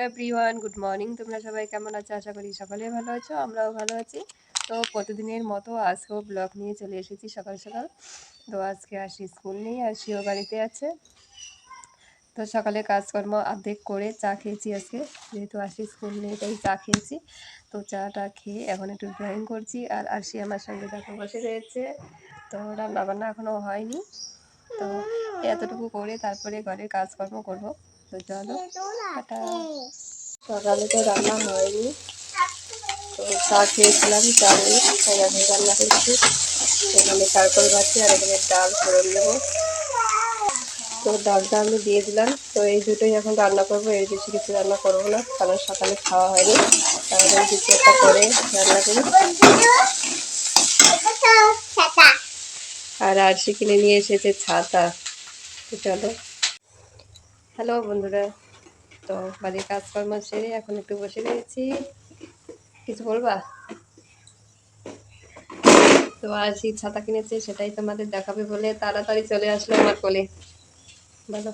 Everyone, good morning. তোমরা সবাই কেমন আছো? আশা করি সকলে ভালো আছো, আমরাও ভালো আছি। তো প্রতিদিনের মতো আজকেও ব্লগ নিয়ে চলে এসেছি সকাল সকাল। তো আজকে আসি স্কুল নেই, আসিও বাড়িতে আছে। তো সকালে কাজকর্ম অর্ধেক করে চা খেয়েছি আজকে, যেহেতু আসি স্কুল নেই তাই চা খেয়েছি। তো চাটা খেয়ে এখন একটু ড্রয়িং করছি, আর আসি আমার সঙ্গে দেখো বসে রয়েছে। তো রান্না বান্না এখনও হয়নি, তো এতটুকু করে তারপরে ঘরের কাজকর্ম করবো। তো চলো টাটা। সকালে তো রান্না হয়নি, তো চা খেয়েছিলাম, চা নিয়ে তাই এখন রান্না করছি। এখানে কারকল ভাজছি আর এখানে ডাল ফোড়ন দেবো। তো ডালটা আমি দিয়ে দিলাম। তো এই দুটোই এখন রান্না করবো, এর বেশি কিছু রান্না করবো না, কারণ সকালে খাওয়া হয়নি। তাহলে কিছু একটা করে রান্না করি। আর আরশি কিনে নিয়ে এসেছে ছাতা। তো চলো। হ্যালো বন্ধুরা, তো বাড়ির কাজকর্ম সেরে এখন একটু বসে রয়েছি। কিছু বলবা? তো আরশি ছাতা কিনেছে, সেটাই তোমাদের দেখাবে বলে তাড়াতাড়ি চলে আসলো আমার কোলে। বলো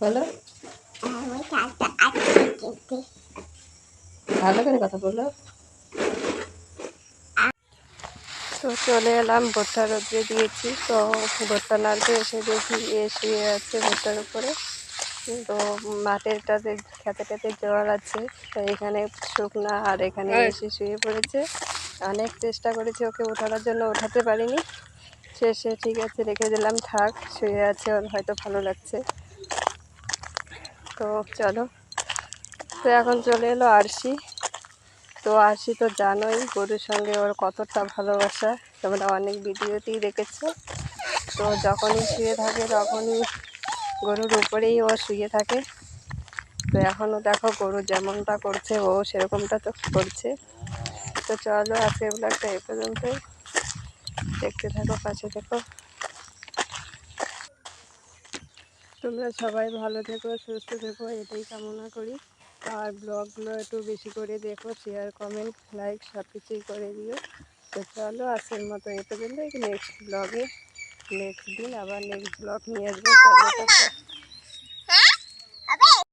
বলো, ভালো করে কথা বলো। তো চলে এলাম, ভুট্টা রোদ্রে দিয়েছি। তো ভুট্টা নাড়তে এসে দেখি শুয়ে আছে ভুট্টার উপরে। তো মাঠেরটাতে খেতে জল আছে, তো এখানে শুকনা, আর এখানে এসে শুয়ে পড়েছে। অনেক চেষ্টা করেছি ওকে ওঠানোর জন্য, ওঠাতে পারিনি। শেষে ঠিক আছে রেখে দিলাম, থাক, শুয়ে আছে, ওর হয়তো ভালো লাগছে। তো চলো। তো এখন চলে এলো আরশি। তো আরশি তো জানোই গরুর সঙ্গে ওর কতটা ভালোবাসা, তোমরা অনেক ভিডিওতেই দেখেছো। তো যখনই শুয়ে থাকে তখনই গরুর উপরেই ও শুয়ে থাকে। তো এখনও দেখো গরু যেমনটা করছে ও সেরকমটা তো করছে। তো চলো আজকে ব্লগটা এ পর্যন্তই, দেখতে থাকো, পাশে থেকো। তোমরা সবাই ভালো থেকো, সুস্থ থেকো, এটাই কামনা করি। আর ব্লগগুলো একটু বেশি করে দেখো, শেয়ার, কমেন্ট, লাইক সব কিছুই করে দিও। তো চলো আজকের মতো এ পর্যন্ত। নেক্সট ব্লগে নেক্সট দিন আবার নেক্সট ব্লগ নিয়ে আসবো। চলো টাটা।